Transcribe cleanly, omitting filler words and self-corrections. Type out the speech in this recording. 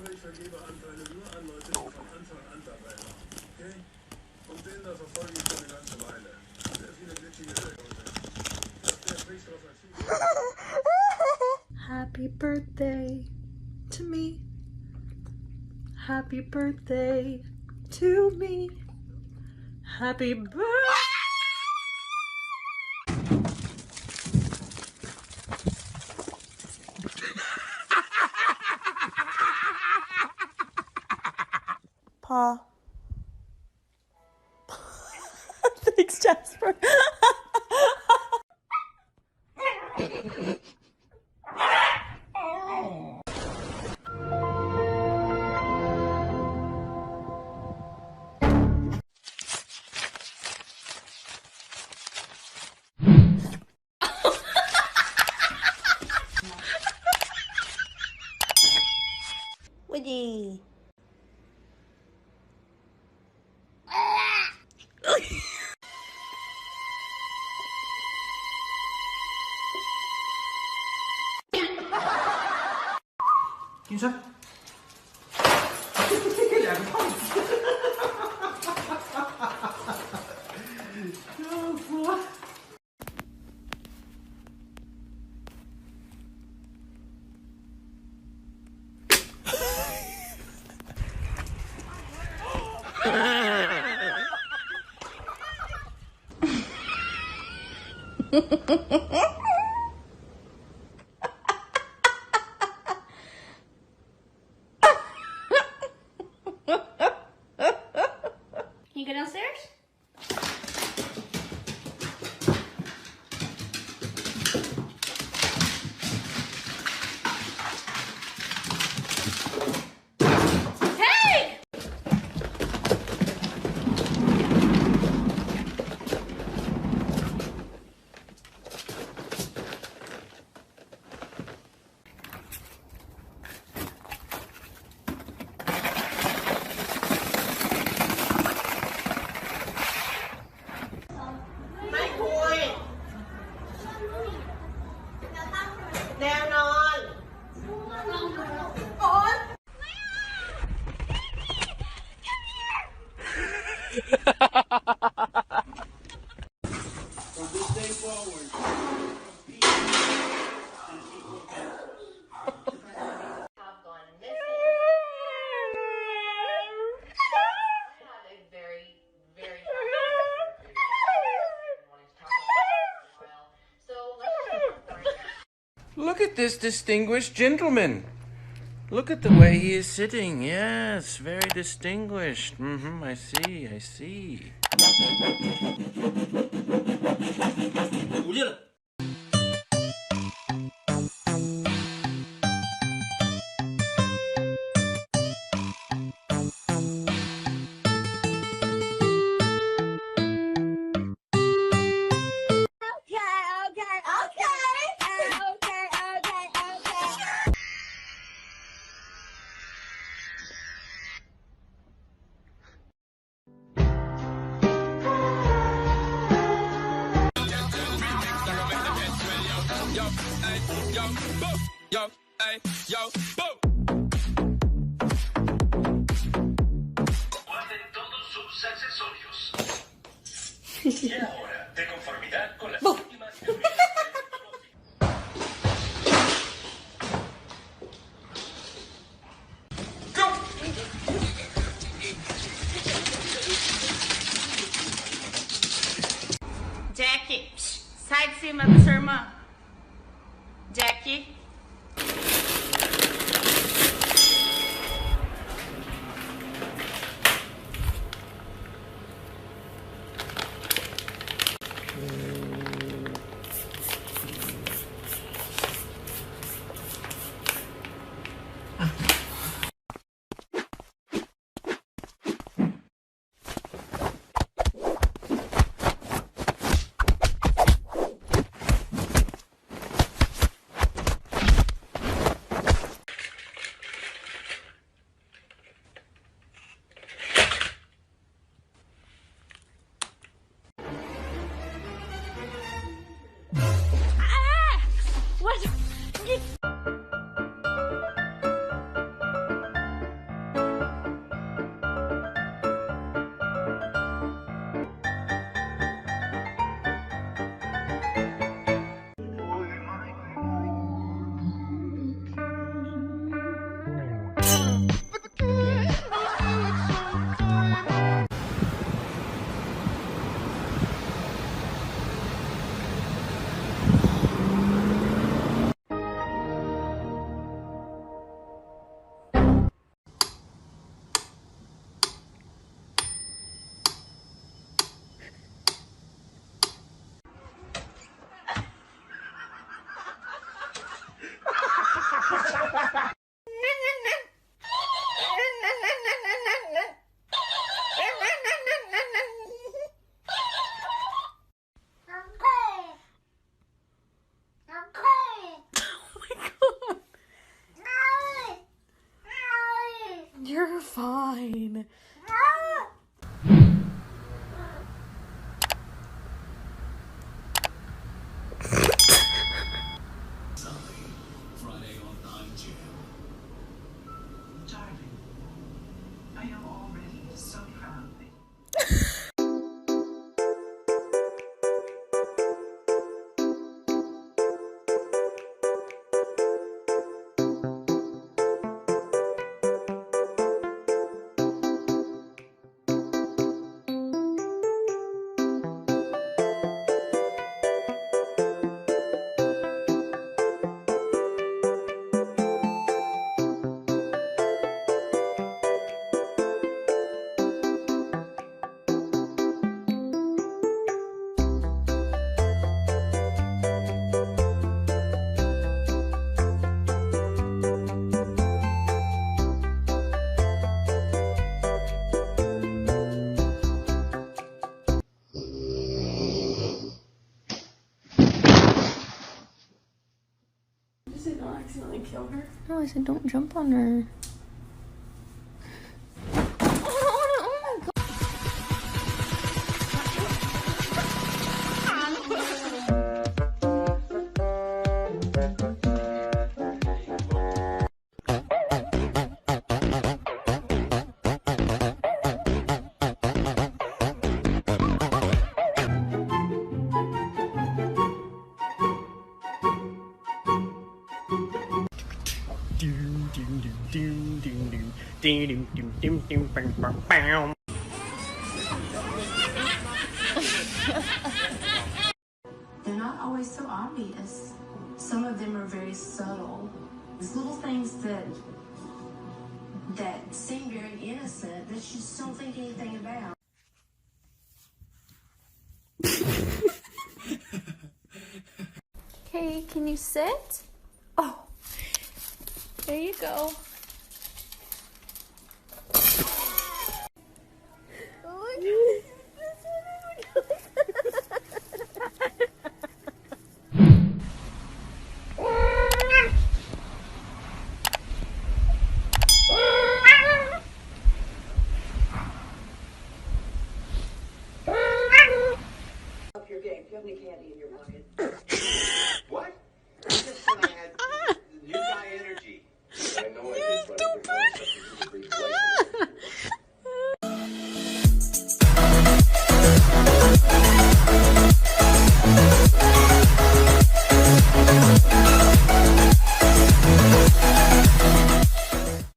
Aber ich vergebe Anteile nur an Leute, die von Anfang an dabei waren. Okay? Und den da verfolge ich schon eine ganze Weile. Sehr viele glitschige Leute. Der spricht drauf als Happy birthday to me. Happy birthday to me. Happy birthday. Paw. Thanks, Jasper. Woody. Kim sắc. Dạ không. Can you go downstairs? Hey! From this day forward, peace and equal justice. Have gone missing. I had a very, very wanting to talk about it for a while. So let's just Look at this distinguished gentleman. Look at the way he is sitting. Yes, very distinguished. I see, I see. Guarden todos sus accesorios. Y ahora, de conformidad con las últimas teorías Jackie, sai de cima da sua irmã. Jackie. accidentally kill her? No, I said don't jump on her. They're not always so obvious. Some of them are very subtle. It's little things that seem very innocent that you just don't think anything about. Okay, can you sit? Oh, there you go. Up your game. Do you have any candy in your pocket?